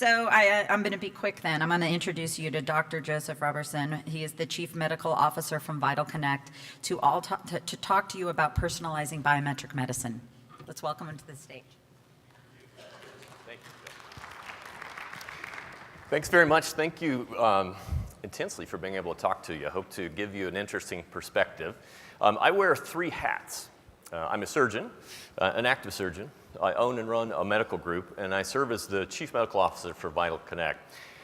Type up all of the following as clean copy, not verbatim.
So I'm going to be quick then. I'm going to introduce you to Dr. Joseph Roberson. He is the Chief Medical Officer from Vital Connect to talk to you about personalizing biometric medicine. Let's welcome him to the stage. Thank you. Thanks very much. Thank you intensely for being able to talk to you. I hope to give you an interesting perspective. I wear 3 hats. I'm a surgeon, an active surgeon. I own and run a medical group, and I serve as the Chief Medical Officer for Vital Connect.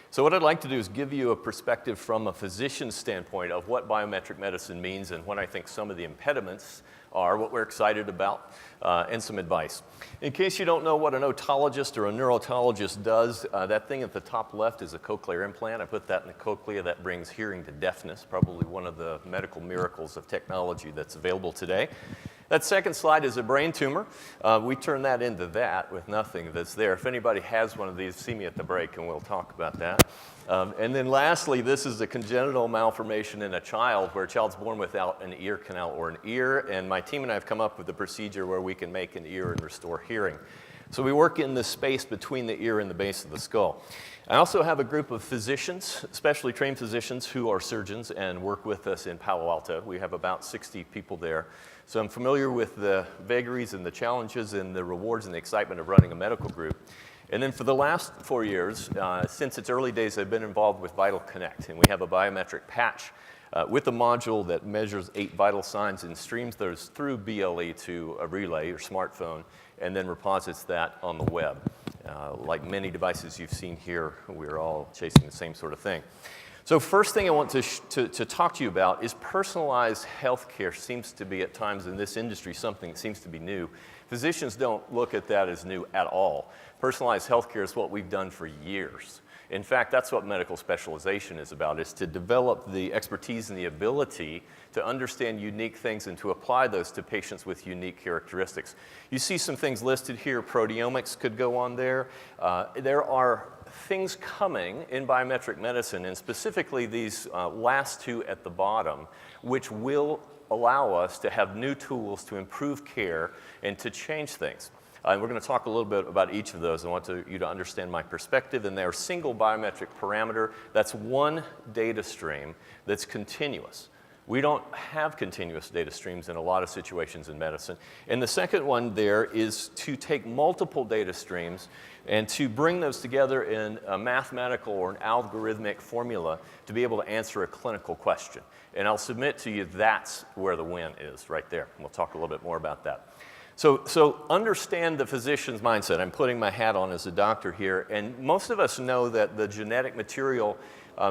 So what I'd like to do is give you a perspective from a physician's standpoint of what biometric medicine means and what I think some of the impediments are, what we're excited about, and some advice. In case you don't know what an otologist or a neurotologist does, that thing at the top left is a cochlear implant. I put that in the cochlea. That brings hearing to deafness, probably one of the medical miracles of technology that's available today. That second slide is a brain tumor. We turn that into that with nothing that's there. If anybody has one of these, see me at the break and we'll talk about that. And then lastly, this is a congenital malformation in a child where a child's born without an ear canal or an ear, and my team and I have come up with a procedure where we can make an ear and restore hearing. So we work in the space between the ear and the base of the skull. I also have a group of physicians, specially trained physicians who are surgeons and work with us in Palo Alto. We have about 60 people there. So I'm familiar with the vagaries and the challenges and the rewards and the excitement of running a medical group. And then for the last 4 years, since its early days, I've been involved with Vital Connect, and we have a biometric patch with a module that measures 8 vital signs and streams those through BLE to a relay or smartphone, and then reposits that on the web. Like many devices you've seen here, we're all chasing the same sort of thing. So first thing I want to talk to you about is personalized healthcare seems to be at times in this industry something that seems to be new. Physicians don't look at that as new at all. Personalized healthcare is what we've done for years. In fact, that's what medical specialization is about, is to develop the expertise and the ability to understand unique things and to apply those to patients with unique characteristics. You see some things listed here. Proteomics could go on there. There are things coming in biometric medicine, and specifically these last 2 at the bottom, which will allow us to have new tools to improve care and to change things. And we're going to talk a little bit about each of those. I want you to understand my perspective, and they're single biometric parameter. That's one data stream that's continuous. We don't have continuous data streams in a lot of situations in medicine. And the second one there is to take multiple data streams and to bring those together in a mathematical or an algorithmic formula to be able to answer a clinical question. And I'll submit to you that's where the win is, right there. And we'll talk a little bit more about that. So understand the physician's mindset. I'm putting my hat on as a doctor here, and most of us know that the genetic material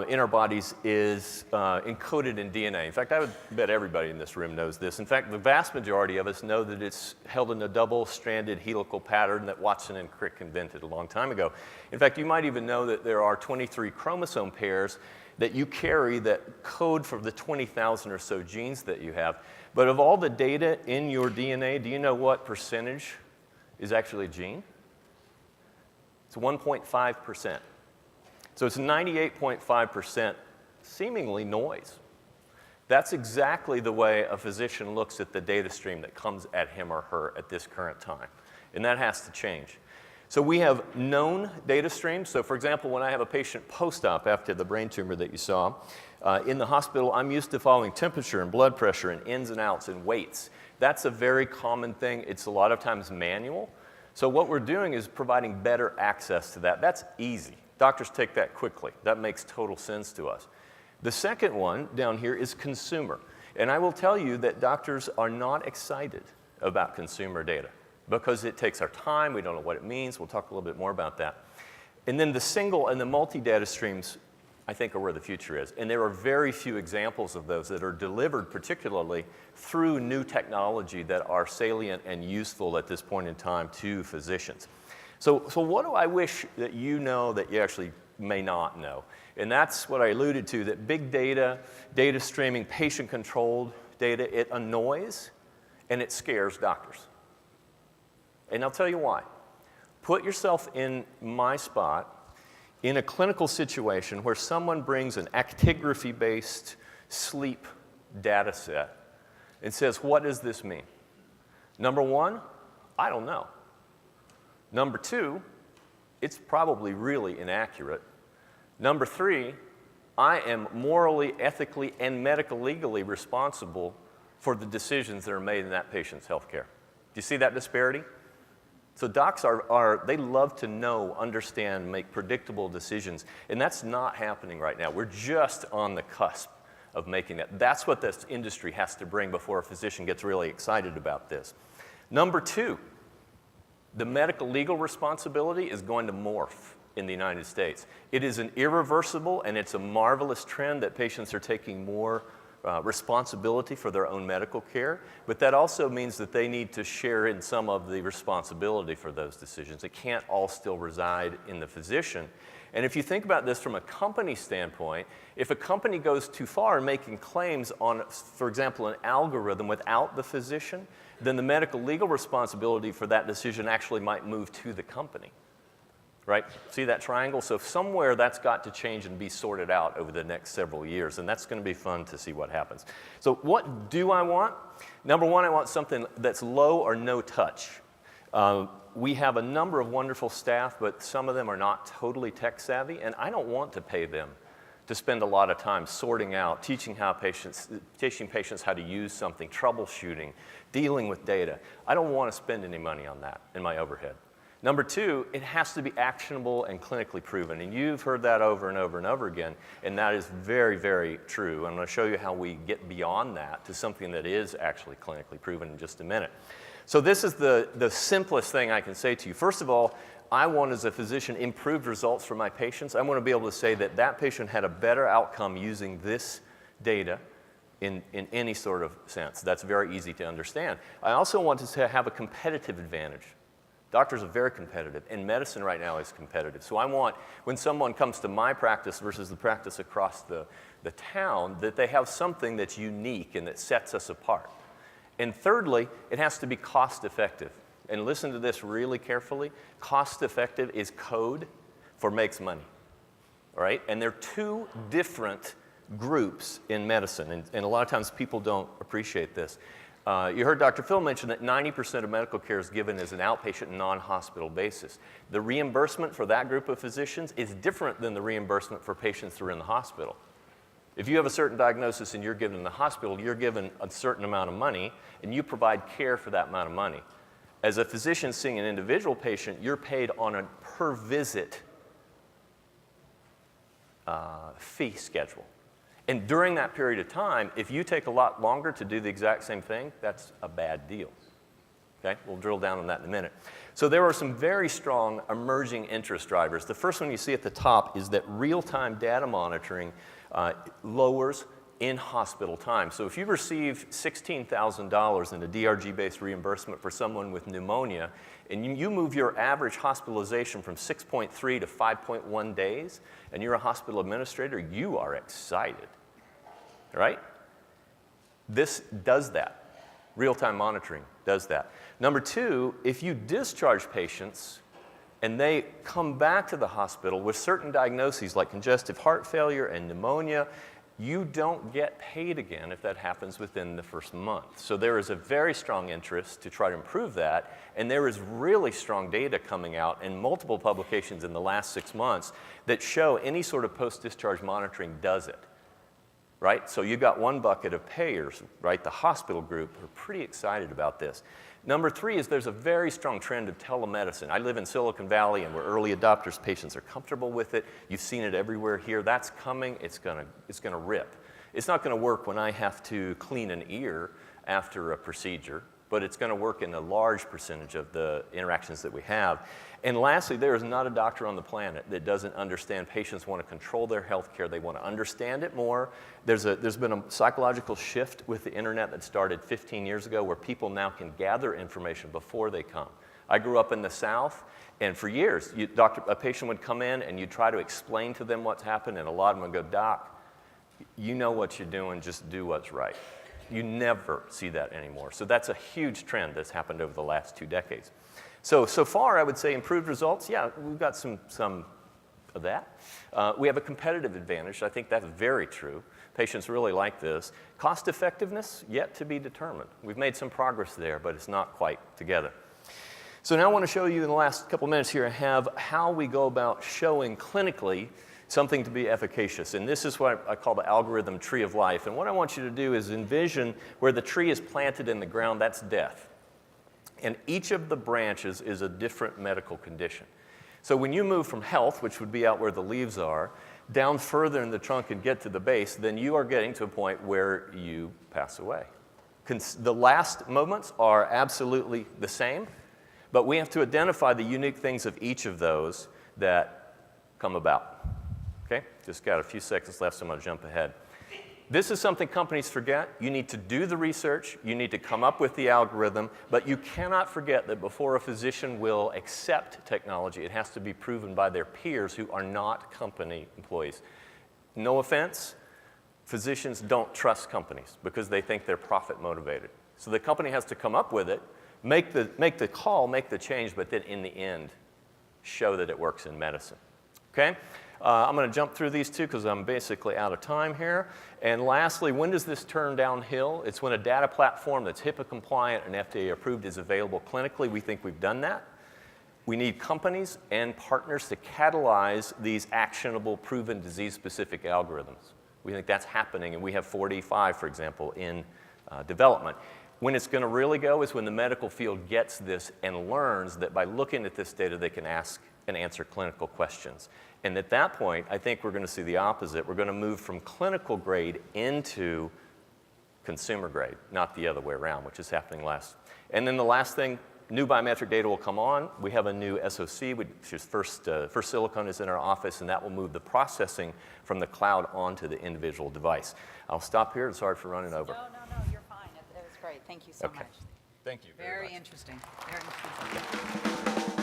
in our bodies is encoded in DNA. In fact, I would bet everybody in this room knows this. In fact, the vast majority of us know that it's held in a double-stranded helical pattern that Watson and Crick invented a long time ago. In fact, you might even know that there are 23 chromosome pairs that you carry that code for the 20,000 or so genes that you have. But of all the data in your DNA, do you know what percentage is actually a gene? It's 1.5%. So it's 98.5% seemingly noise. That's exactly the way a physician looks at the data stream that comes at him or her at this current time. And that has to change. So we have known data streams. So for example, when I have a patient post-op after the brain tumor that you saw, in the hospital, I'm used to following temperature and blood pressure and ins and outs and weights. That's a very common thing. It's a lot of times manual. So what we're doing is providing better access to that. That's easy. Doctors take that quickly. That makes total sense to us. The second one down here is consumer. And I will tell you that doctors are not excited about consumer data because it takes our time. We don't know what it means. We'll talk a little bit more about that. And then the single and the multi-data streams, I think, are where the future is. And there are very few examples of those that are delivered particularly through new technology that are salient and useful at this point in time to physicians. So what do I wish that you know that you actually may not know? And that's what I alluded to, that big data, data streaming, patient-controlled data, it annoys and it scares doctors. And I'll tell you why. Put yourself in my spot in a clinical situation where someone brings an actigraphy-based sleep data set and says, what does this mean? Number one, I don't know. Number two, it's probably really inaccurate. Number 3, I am morally, ethically, and medical legally responsible for the decisions that are made in that patient's healthcare. Do you see that disparity? So docs they love to know, understand, make predictable decisions, and that's not happening right now. We're just on the cusp of making that. That's what this industry has to bring before a physician gets really excited about this. Number 2, the medical legal responsibility is going to morph in the United States. It is an irreversible and it's a marvelous trend that patients are taking more responsibility for their own medical care, but that also means that they need to share in some of the responsibility for those decisions. It can't all still reside in the physician. And if you think about this from a company standpoint, if a company goes too far in making claims on, for example, an algorithm without the physician, then the medical legal responsibility for that decision actually might move to the company. Right? See that triangle? So somewhere that's got to change and be sorted out over the next several years, and that's going to be fun to see what happens. So what do I want? Number 1, I want something that's low or no touch. We have a number of wonderful staff, but some of them are not totally tech savvy, and I don't want to pay them to spend a lot of time sorting out, teaching patients how to use something, troubleshooting, dealing with data. I don't want to spend any money on that in my overhead. Number 2, it has to be actionable and clinically proven. And you've heard that over and over and over again, and that is very, very true. I'm going to show you how we get beyond that to something that is actually clinically proven in just a minute. So this is the simplest thing I can say to you. First of all, I want, as a physician, improved results for my patients. I want to be able to say that that patient had a better outcome using this data in any sort of sense. That's very easy to understand. I also want to have a competitive advantage. Doctors are very competitive, and medicine right now is competitive. So I want, when someone comes to my practice versus the practice across the town, that they have something that's unique and that sets us apart. And thirdly, it has to be cost effective. And listen to this really carefully. Cost effective is code for makes money, all right? And they're 2 different groups in medicine, and a lot of times people don't appreciate this. You heard Dr. Phil mention that 90% of medical care is given as an outpatient non-hospital basis. The reimbursement for that group of physicians is different than the reimbursement for patients who are in the hospital. If you have a certain diagnosis and you're given in the hospital, you're given a certain amount of money and you provide care for that amount of money. As a physician seeing an individual patient, you're paid on a per visit fee schedule. And during that period of time, if you take a lot longer to do the exact same thing, that's a bad deal. Okay? We'll drill down on that in a minute. So there are some very strong emerging interest drivers. The first one you see at the top is that real-time data monitoring lowers in-hospital time. So if you receive $16,000 in a DRG-based reimbursement for someone with pneumonia, and you move your average hospitalization from 6.3 to 5.1 days, and you're a hospital administrator, you are excited. Right? This does that. Real-time monitoring does that. Number 2, if you discharge patients and they come back to the hospital with certain diagnoses like congestive heart failure and pneumonia, you don't get paid again if that happens within the first month. So there is a very strong interest to try to improve that, and there is really strong data coming out in multiple publications in the last 6 months that show any sort of post-discharge monitoring does it. Right? So you got one bucket of payers, right? The hospital group are pretty excited about this. Number 3 is there's a very strong trend of telemedicine. I live in Silicon Valley, and we're early adopters. Patients are comfortable with it. You've seen it everywhere here. That's coming. It's gonna rip. It's not going to work when I have to clean an ear after a procedure, but it's going to work in a large percentage of the interactions that we have. And lastly, there is not a doctor on the planet that doesn't understand patients want to control their health care. They want to understand it more. There's been a psychological shift with the internet that started 15 years ago where people now can gather information before they come. I grew up in the South, and for years, a patient would come in and you'd try to explain to them what's happened, and a lot of them would go, "Doc, you know what you're doing, just do what's right." You never see that anymore. So that's a huge trend that's happened over the last 2 decades. So far, I would say improved results. Yeah, we've got some of that. We have a competitive advantage. I think that's very true. Patients really like this. Cost effectiveness, yet to be determined. We've made some progress there, but it's not quite together. So now I want to show you in the last couple minutes here, I have how we go about showing clinically something to be efficacious. And this is what I call the algorithm tree of life. And what I want you to do is envision where the tree is planted in the ground, that's death. And each of the branches is a different medical condition. So when you move from health, which would be out where the leaves are, down further in the trunk and get to the base, then you are getting to a point where you pass away. The last moments are absolutely the same, but we have to identify the unique things of each of those that come about. Okay? Just got a few seconds left, so I'm going to jump ahead. This is something companies forget. You need to do the research, you need to come up with the algorithm, but you cannot forget that before a physician will accept technology, it has to be proven by their peers who are not company employees. No offense, physicians don't trust companies because they think they're profit motivated. So the company has to come up with it, make the call, make the change, but then in the end, show that it works in medicine. Okay? I'm going to jump through these two because I'm basically out of time here. And lastly, when does this turn downhill? It's when a data platform that's HIPAA compliant and FDA approved is available clinically. We think we've done that. We need companies and partners to catalyze these actionable, proven disease-specific algorithms. We think that's happening, and we have 45, for example, in development. When it's going to really go is when the medical field gets this and learns that by looking at this data, they can ask and answer clinical questions. And at that point, I think we're going to see the opposite. We're going to move from clinical grade into consumer grade, not the other way around, which is happening last. And then the last thing, new biometric data will come on. We have a new SoC, which is first silicon is in our office, and that will move the processing from the cloud onto the individual device. I'll stop here, and sorry for running over. No, you're fine. It was great. Thank you so much. Thank you Very interesting. Very interesting.